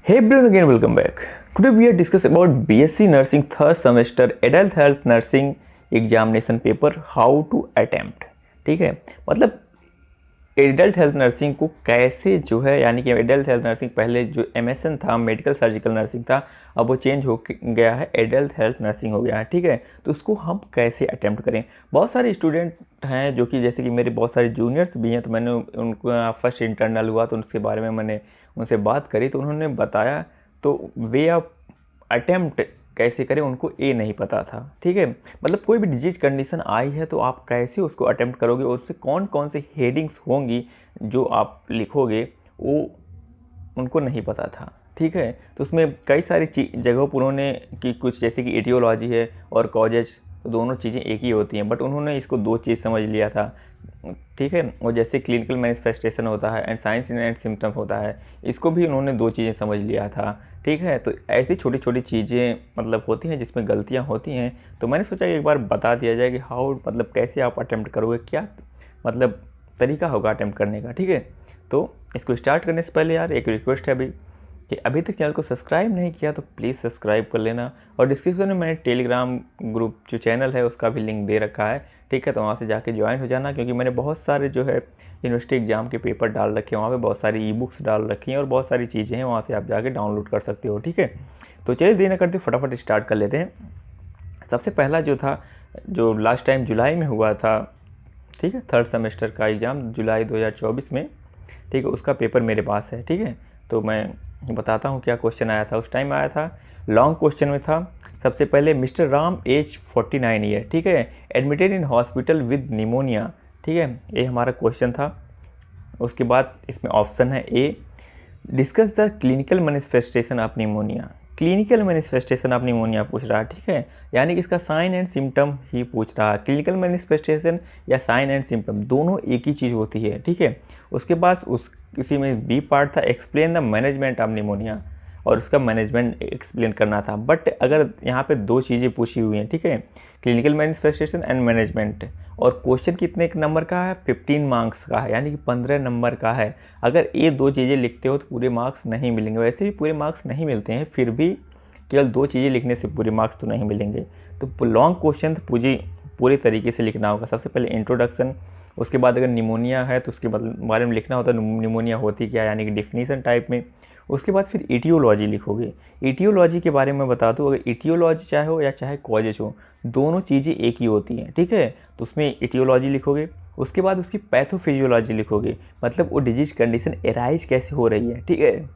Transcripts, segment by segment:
Hey everyone, again welcome back. Today we are discussing about BSc Nursing third semester Adult Health Nursing Examination paper how to attempt. ठीक है, मतलब adult health nursing को कैसे जो है, यानी कि एडल्ट हेल्थ नर्सिंग पहले जो एमएसएन था, मेडिकल सर्जिकल नर्सिंग था, अब वो चेंज हो गया है, एडल्ट हेल्थ नर्सिंग हो गया है। ठीक है, तो उसको हम कैसे अटेम्प्ट करें। बहुत सारे स्टूडेंट हैं जो कि जैसे कि मेरे बहुत सारे जूनियर्स भी हैं, तो मैंने उनको फर्स्ट इंटरनल हुआ तो उसके बारे में मैंने उनसे बात करी, तो उन्होंने बताया तो वे ऑफ अटेम्प्ट कैसे करें उनको ये नहीं पता था। ठीक है, मतलब कोई भी डिजीज कंडीशन आई है तो आप कैसे उसको अटेम्प्ट करोगे और उससे कौन कौन से हेडिंग्स होंगी जो आप लिखोगे वो उनको नहीं पता था। ठीक है, तो उसमें कई सारी जगहों पर उन्होंने कि कुछ जैसे कि एटियोलॉजी है और कॉजेज, तो दोनों चीज़ें एक ही होती हैं, बट उन्होंने इसको दो चीज़ समझ लिया था। ठीक है, और जैसे क्लिनिकल मैनिफेस्टेशन होता है एंड साइंस एंड सिम्टम होता है, इसको भी उन्होंने दो चीज़ें समझ लिया था। ठीक है, तो ऐसी छोटी छोटी चीज़ें मतलब होती हैं जिसमें गलतियां होती हैं, तो मैंने सोचा एक बार बता दिया जाए कि हाउ मतलब कैसे आप अटेम्प्ट करोगे, क्या मतलब तरीका होगा अटेम्प्ट करने का। ठीक है, तो इसको स्टार्ट करने से पहले यार एक रिक्वेस्ट है अभी कि अभी तक चैनल को सब्सक्राइब नहीं किया तो प्लीज़ सब्सक्राइब कर लेना, और डिस्क्रिप्शन में मैंने टेलीग्राम ग्रुप जो चैनल है उसका भी लिंक दे रखा है। ठीक है, तो वहाँ से जाके ज्वाइन हो जाना, क्योंकि मैंने बहुत सारे जो है यूनिवर्सिटी एग्जाम के पेपर डाल रखे हैं, वहाँ पे बहुत सारी ई बुक्स डाल रखी हैं और बहुत सारी चीज़ें हैं, वहाँ से आप जाके डाउनलोड कर सकते हो। ठीक है, तो चलिए देर न करते फटाफट स्टार्ट कर लेते हैं। सबसे पहला जो था, जो लास्ट टाइम जुलाई में हुआ था, ठीक है, थर्ड सेमेस्टर का एग्ज़ाम जुलाई 2024 में, ठीक है, उसका पेपर मेरे पास है। ठीक है, तो मैं बताता हूँ क्या क्वेश्चन आया था। उस टाइम आया था, लॉन्ग क्वेश्चन में था। सबसे पहले मिस्टर राम एज 49 ईयर, ठीक है, admitted in hospital with pneumonia. ठीक है, ये हमारा क्वेश्चन था। उसके बाद इसमें ऑप्शन है A, discuss the clinical manifestation of pneumonia. Clinical manifestation of pneumonia पूछ रहा है। ठीक है, यानी कि इसका साइन एंड सिम्टम ही पूछ रहा है। क्लिनिकल मैनिफेस्टेशन या साइन एंड सिम्टम दोनों एक ही चीज़ होती है। ठीक है, उसके बाद इसी में बी पार्ट था, explain the management of pneumonia, और उसका मैनेजमेंट एक्सप्लेन करना था। बट अगर यहाँ पे दो चीज़ें पूछी हुई हैं, ठीक है, क्लिनिकल मैनिफेस्टेशन एंड मैनेजमेंट, और क्वेश्चन कितने नंबर का है, 15 मार्क्स का है, यानी कि 15 नंबर का है। अगर ये दो चीज़ें लिखते हो तो पूरे मार्क्स नहीं मिलेंगे। वैसे भी पूरे मार्क्स नहीं मिलते हैं, फिर भी केवल दो चीज़ें लिखने से पूरे मार्क्स तो नहीं मिलेंगे। तो लॉन्ग क्वेश्चन तो पूरी तरीके से लिखना होगा। सबसे पहले इंट्रोडक्शन, उसके बाद अगर निमोनिया है तो उसके बारे में लिखना होता है, निमोनिया होती क्या, यानी कि डिफिनीसन टाइप में। उसके बाद फिर इटियोलॉजी लिखोगे। इटियोलॉजी के बारे में बता दूँ, अगर इटियोलॉजी चाहे हो या चाहे कॉजेज हो, दोनों चीज़ें एक ही होती हैं। ठीक है, तो उसमें इटियोलॉजी लिखोगे। उसके बाद उसकी पैथोफिजियोलॉजी लिखोगे, मतलब वो डिजीज कंडीशन एराइज कैसे हो रही है। ठीक है,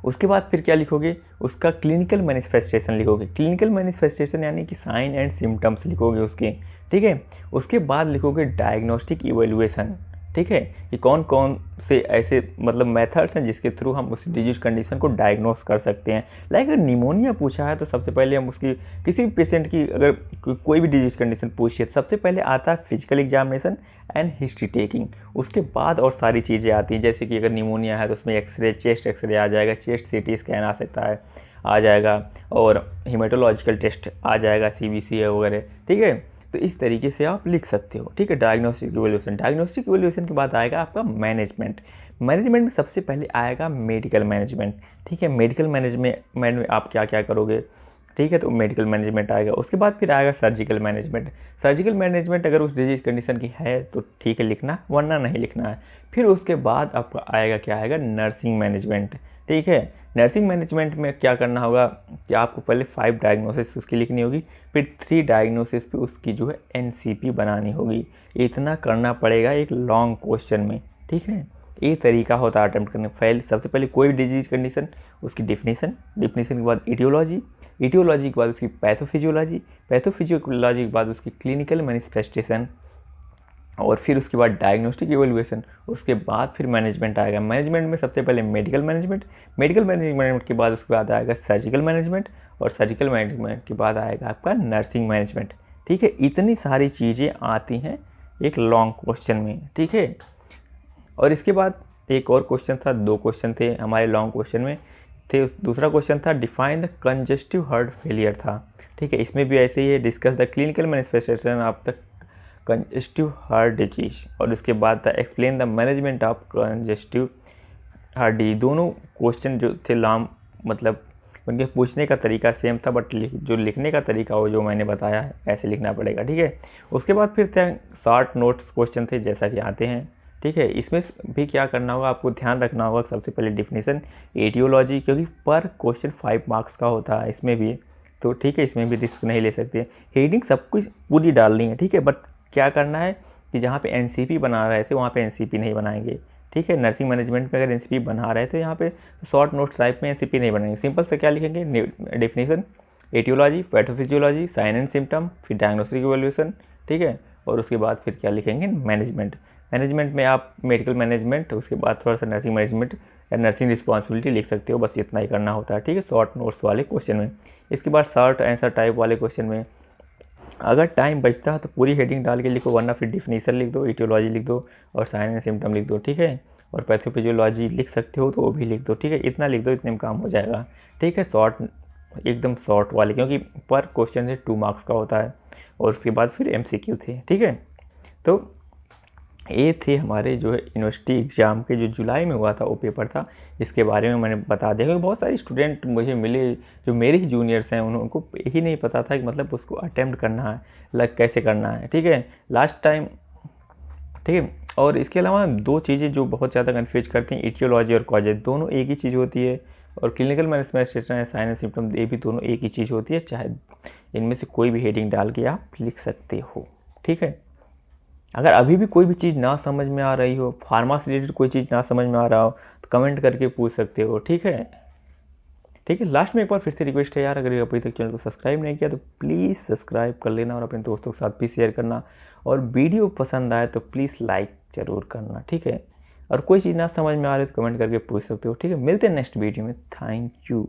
उसके बाद फिर क्या लिखोगे, उसका क्लिनिकल मैनिफेस्टेशन लिखोगे। क्लिनिकल मैनिफेस्टेशन यानी कि साइन एंड सिम्टम्स लिखोगे उसके। ठीक है, उसके बाद लिखोगे डायग्नोस्टिक इवेल्युएशन। ठीक है, कि कौन कौन से ऐसे मतलब मेथड्स हैं जिसके थ्रू हम उस डिजीज कंडीशन को डायग्नोस कर सकते हैं। लाइक अगर निमोनिया पूछा है तो सबसे पहले हम उसकी किसी भी पेशेंट की अगर कोई भी डिजीज कंडीशन पूछिए, सबसे पहले आता है physical examination and history taking. उसके बाद और सारी चीज़ें आती हैं, जैसे कि अगर निमोनिया है तो उसमें एक्सरे, चेस्ट एक्सरे आ जाएगा, चेस्ट सीटी स्कैन आ सकता है, आ जाएगा, और हीमेटोलॉजिकल टेस्ट आ जाएगा, CBC वगैरह। ठीक है, तो इस तरीके से आप लिख सकते हो। ठीक है, डायग्नोस्टिक इवैल्यूएशन। डायग्नोस्टिक इवैल्यूएशन के बाद आएगा आपका मैनेजमेंट। मैनेजमेंट में सबसे पहले आएगा मेडिकल मैनेजमेंट। ठीक है, मेडिकल मैनेजमेंट में आप क्या क्या करोगे। ठीक है, तो मेडिकल मैनेजमेंट आएगा। उसके बाद फिर आएगा सर्जिकल मैनेजमेंट। सर्जिकल मैनेजमेंट अगर उस डिजीज कंडीशन की है तो ठीक है लिखना, वरना नहीं लिखना है। फिर उसके बाद आपका आएगा क्या आएगा, नर्सिंग मैनेजमेंट। ठीक है, नर्सिंग मैनेजमेंट में क्या करना होगा कि आपको पहले 5 डायग्नोसिस उसकी लिखनी होगी, फिर 3 डायग्नोसिस पे उसकी जो है NCP बनानी होगी। इतना करना पड़ेगा एक लॉन्ग क्वेश्चन में। ठीक है, ये तरीका होता है अटेम्प्ट करने का। सबसे पहले कोई भी डिजीज कंडीशन, उसकी डिफिनीसन के बाद इटियोलॉजी के बाद उसकी पैथोफिजियोलॉजी के बाद उसकी क्लिनिकल मैनिफेस्टेशन, और फिर उसके बाद डायग्नोस्टिक इवैल्यूएशन। उसके बाद फिर मैनेजमेंट आएगा। मैनेजमेंट में सबसे पहले मेडिकल मैनेजमेंट के बाद उसके बाद आएगा सर्जिकल मैनेजमेंट, और सर्जिकल मैनेजमेंट के बाद आएगा आपका नर्सिंग मैनेजमेंट। ठीक है, इतनी सारी चीज़ें आती हैं एक लॉन्ग क्वेश्चन में। ठीक है, और इसके बाद एक और क्वेश्चन था, 2 क्वेश्चन थे हमारे लॉन्ग क्वेश्चन में थे। दूसरा क्वेश्चन था define the congestive heart failure था। ठीक है, इसमें भी ऐसे ही है, discuss the clinical manifestation of the congestive heart disease, और उसके बाद था explain the management of congestive D दोनों क्वेश्चन जो थे लाम मतलब उनके पूछने का तरीका सेम था, बट जो लिखने का तरीका वो जो मैंने बताया है ऐसे लिखना पड़ेगा, ठीक है। उसके बाद फिर थे शॉर्ट नोट्स क्वेश्चन थे जैसा कि आते हैं, ठीक है। इसमें भी क्या करना होगा, आपको ध्यान रखना होगा सबसे पहले डिफिनीसन, एटियोलॉजी, क्योंकि पर क्वेश्चन 5 मार्क्स का होता है इसमें भी, तो ठीक है, इसमें भी रिस्क नहीं ले सकते। हेडिंग सब कुछ पूरी डालनी है, ठीक है, बट क्या करना है कि जहाँ पे एनसीपी बना रहे थे वहाँ पे एनसीपी नहीं बनाएंगे, ठीक है। नर्सिंग मैनेजमेंट में अगर एनसीपी बना रहे थे यहाँ पे शॉर्ट नोट्स टाइप में एनसीपी नहीं बनाएंगे, सिंपल से क्या लिखेंगे, definition, etiology, pathophysiology, sign and symptom, फिर डायग्नोस्टिक इवैल्यूएशन, ठीक है। और उसके बाद फिर क्या लिखेंगे, मैनेजमेंट। मैनेजमेंट में आप मेडिकल मैनेजमेंट, उसके बाद थोड़ा सा नर्सिंग मैनेजमेंट या नर्सिंग रिस्पॉन्सिबिलिटी लिख सकते हो, बस इतना ही करना होता है, ठीक है, शॉर्ट नोट्स वाले क्वेश्चन में। इसके बाद शॉर्ट आंसर टाइप वाले क्वेश्चन में अगर टाइम बचता है तो पूरी हेडिंग डाल के लिखो, वरना फिर डिफिनीशन लिख दो, इटियोलॉजी लिख दो और साइन एंड सिम्टम लिख दो, ठीक है। और पैथोफिजियोलॉजी लिख सकते हो तो वो भी लिख दो, ठीक है। इतना लिख दो, इतने में काम हो जाएगा, ठीक है। शॉर्ट, एकदम शॉर्ट वाले, क्योंकि पर क्वेश्चन से 2 मार्क्स का होता है। और उसके बाद फिर एमसीक्यू थे, ठीक है। तो ये थे हमारे जो है यूनिवर्सिटी एग्ज़ाम के जो जुलाई में हुआ था वो पेपर था, इसके बारे में मैंने बता दिया। क्योंकि बहुत सारे स्टूडेंट मुझे मिले जो मेरे ही जूनियर्स हैं, उनको यही नहीं पता था कि मतलब उसको अटेम्प्ट करना है, लग कैसे करना है, ठीक है, लास्ट टाइम, ठीक है। और इसके अलावा 2 चीज़ें जो बहुत ज़्यादा कन्फ्यूज करती हैं, इटियोलॉजी और कॉजेज, दोनों एक ही चीज़ होती है। और क्लिनिकल मैनिफेस्टेशन है, साइन एंड सिम्टम, ये भी दोनों एक ही चीज़ होती है। चाहे इनमें से कोई भी हेडिंग डाल के आप लिख सकते हो, ठीक है। अगर अभी भी कोई भी चीज़ ना समझ में आ रही हो, फार्मा से रिलेटेड कोई चीज़ ना समझ में आ रहा हो, तो कमेंट करके पूछ सकते हो, ठीक है, ठीक है। लास्ट में एक बार फिर से रिक्वेस्ट है यार, अगर अभी तक चैनल को सब्सक्राइब नहीं किया तो प्लीज़ सब्सक्राइब कर लेना और अपने दोस्तों के साथ भी शेयर करना। और वीडियो पसंद आए तो प्लीज़ लाइक ज़रूर करना, ठीक है। और कोई चीज़ ना समझ में आ रही तो कमेंट करके पूछ सकते हो, ठीक है। मिलते हैं नेक्स्ट वीडियो में, थैंक यू।